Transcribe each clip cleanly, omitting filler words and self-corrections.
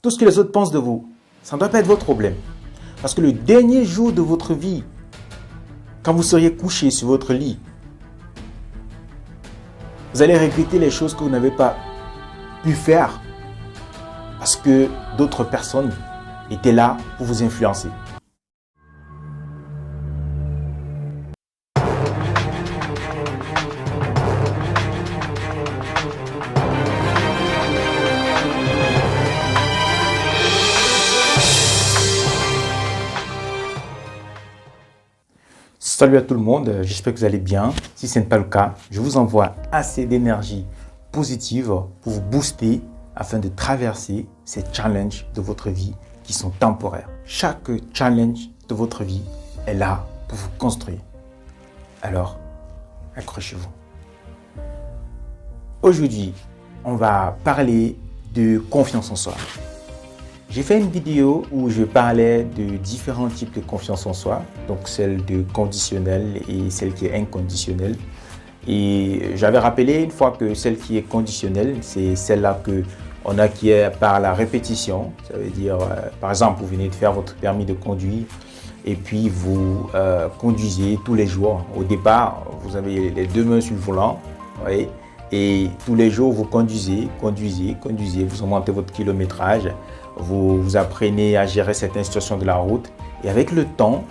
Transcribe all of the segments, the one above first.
tout ce que les autres pensent de vous, ça ne doit pas être votre problème. Parce que le dernier jour de votre vie, quand vous seriez couché sur votre lit, vous allez regretter les choses que vous n'avez pas pu faire parce que d'autres personnes étaient là pour vous influencer. Salut à tout le monde, j'espère que vous allez bien. Si ce n'est pas le cas, je vous envoie assez d'énergie positive pour vous booster afin de traverser ces challenges de votre vie qui sont temporaires. Chaque challenge de votre vie est là pour vous construire. Alors, accrochez-vous. Aujourd'hui, on va parler de confiance en soi. J'ai fait une vidéo où je parlais de différents types de confiance en soi, donc celle de conditionnelle et celle qui est inconditionnelle. Et j'avais rappelé une fois que celle qui est conditionnelle, c'est celle-là qu'on acquiert par la répétition. Ça veut dire, par exemple, vous venez de faire votre permis de conduire et puis vous conduisez tous les jours. Au départ, vous avez les deux mains sur le volant, vous voyez, et tous les jours, vous conduisez, vous augmentez votre kilométrage. Vous apprenez à gérer certaines situations de la route et avec le temps,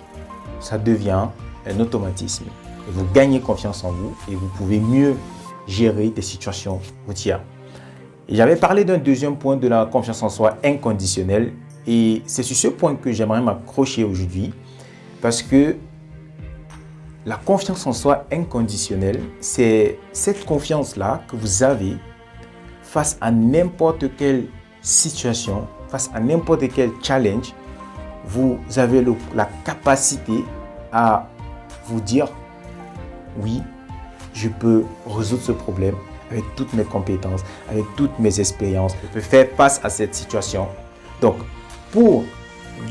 ça devient un automatisme. Et vous gagnez confiance en vous et vous pouvez mieux gérer des situations routières. Et j'avais parlé d'un deuxième point de la confiance en soi inconditionnelle et c'est sur ce point que j'aimerais m'accrocher aujourd'hui parce que la confiance en soi inconditionnelle, c'est cette confiance-là que vous avez face à n'importe quelle situation, face à n'importe quel challenge, vous avez la capacité à vous dire oui, je peux résoudre ce problème avec toutes mes compétences, avec toutes mes expériences. Je peux faire face à cette situation. Donc, pour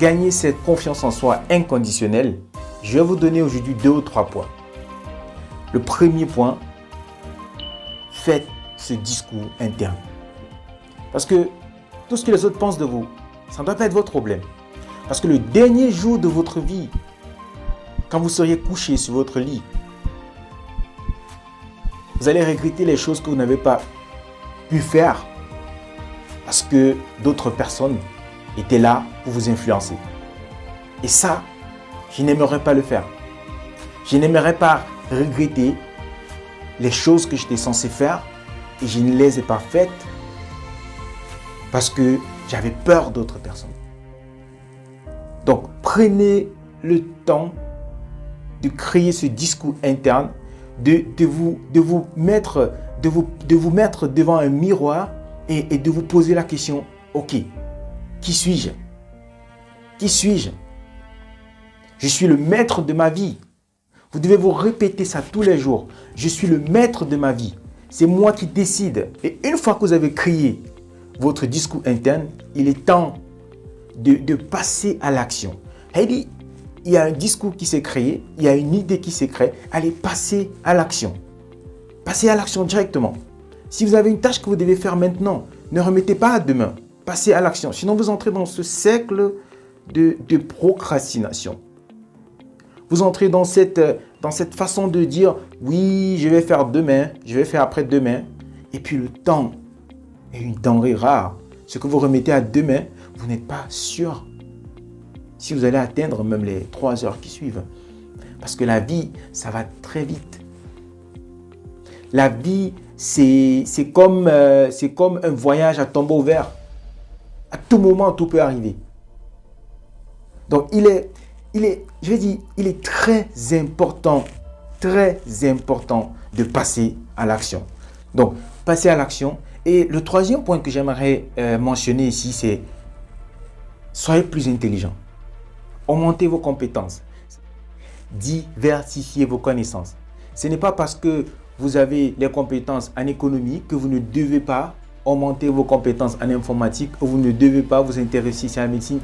gagner cette confiance en soi inconditionnelle, je vais vous donner aujourd'hui 2 ou 3 points. Le premier point, faites ce discours interne. Parce que tout ce que les autres pensent de vous, ça ne doit pas être votre problème. Parce que le dernier jour de votre vie, quand vous seriez couché sur votre lit, vous allez regretter les choses que vous n'avez pas pu faire parce que d'autres personnes étaient là pour vous influencer. Et ça, je n'aimerais pas le faire. Je n'aimerais pas regretter les choses que j'étais censé faire et je ne les ai pas faites parce que j'avais peur d'autres personnes. Donc, prenez le temps de créer ce discours interne, de vous mettre devant un miroir et de vous poser la question, ok, qui suis-je? Qui suis-je? Je suis le maître de ma vie. Vous devez vous répéter ça tous les jours. Je suis le maître de ma vie. C'est moi qui décide. Et une fois que vous avez créé votre discours interne, il est temps de passer à l'action. Il y a un discours qui s'est créé, il y a une idée qui s'est créée. Allez, passez à l'action. Passez à l'action directement. Si vous avez une tâche que vous devez faire maintenant, ne remettez pas à demain. Passez à l'action. Sinon, vous entrez dans ce cercle de procrastination. Vous entrez dans cette façon de dire, oui, je vais faire demain, je vais faire après-demain. Et puis le temps est une denrée rare. Ce que vous remettez à demain, vous n'êtes pas sûr si vous allez atteindre même les 3 heures qui suivent. Parce que la vie, ça va très vite. La vie, c'est comme un voyage à tombeau ouvert. À tout moment, tout peut arriver. Donc, il est très important de passer à l'action. Donc, passer à l'action. Et le troisième point que j'aimerais mentionner ici, c'est soyez plus intelligent. Augmentez vos compétences. Diversifiez vos connaissances. Ce n'est pas parce que vous avez les compétences en économie que vous ne devez pas augmenter vos compétences en informatique, que vous ne devez pas vous intéresser à la médecine.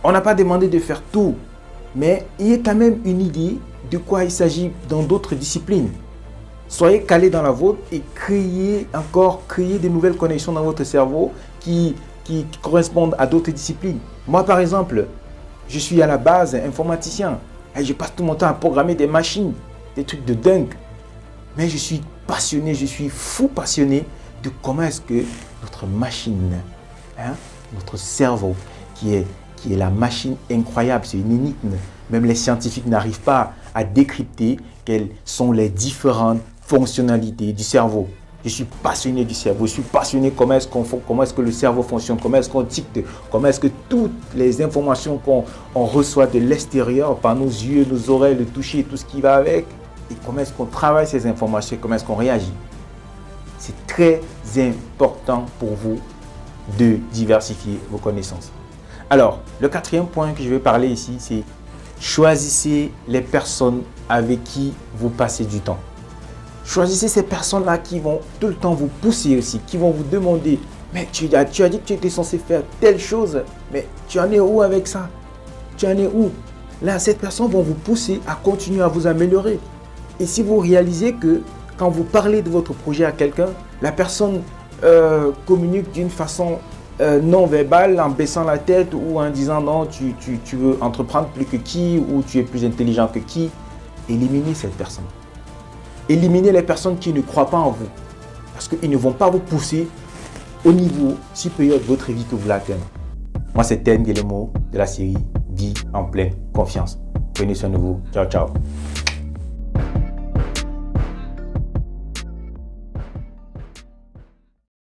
On n'a pas demandé de faire tout, mais il y a quand même une idée de quoi il s'agit dans d'autres disciplines. Soyez calé dans la vôtre et créez de nouvelles connexions dans votre cerveau qui qui correspondent à d'autres disciplines. Moi, par exemple, je suis à la base informaticien. Et je passe tout mon temps à programmer des machines, des trucs de dingue. Mais je suis passionné, je suis fou passionné de comment est-ce que notre machine, notre cerveau, qui est la machine incroyable, c'est une énigme. Même les scientifiques n'arrivent pas à décrypter quelles sont les différentes fonctionnalités du cerveau. Je suis passionné du cerveau, je suis passionné comment est-ce que le cerveau fonctionne, comment est-ce qu'on dicte, comment est-ce que toutes les informations qu'on reçoit de l'extérieur par nos yeux, nos oreilles, le toucher, tout ce qui va avec, et comment est-ce qu'on travaille ces informations, comment est-ce qu'on réagit. C'est très important pour vous de diversifier vos connaissances. Alors, le quatrième point que je vais parler ici, c'est choisissez les personnes avec qui vous passez du temps. Choisissez ces personnes-là qui vont tout le temps vous pousser aussi, qui vont vous demander « Mais tu as dit que tu étais censé faire telle chose, mais tu en es où avec ça? Tu en es où ?» Là, ces personnes vont vous pousser à continuer à vous améliorer. Et si vous réalisez que quand vous parlez de votre projet à quelqu'un, la personne communique d'une façon non verbale, en baissant la tête ou en disant « Non, tu veux entreprendre plus que qui ou tu es plus intelligent que qui », éliminez cette personne. Éliminez les personnes qui ne croient pas en vous. Parce qu'ils ne vont pas vous pousser au niveau supérieur de votre vie que vous voulez atteindre. Moi, c'est Ten Guillemot de la série Vie en pleine confiance. Prenez soin de vous. Ciao, ciao.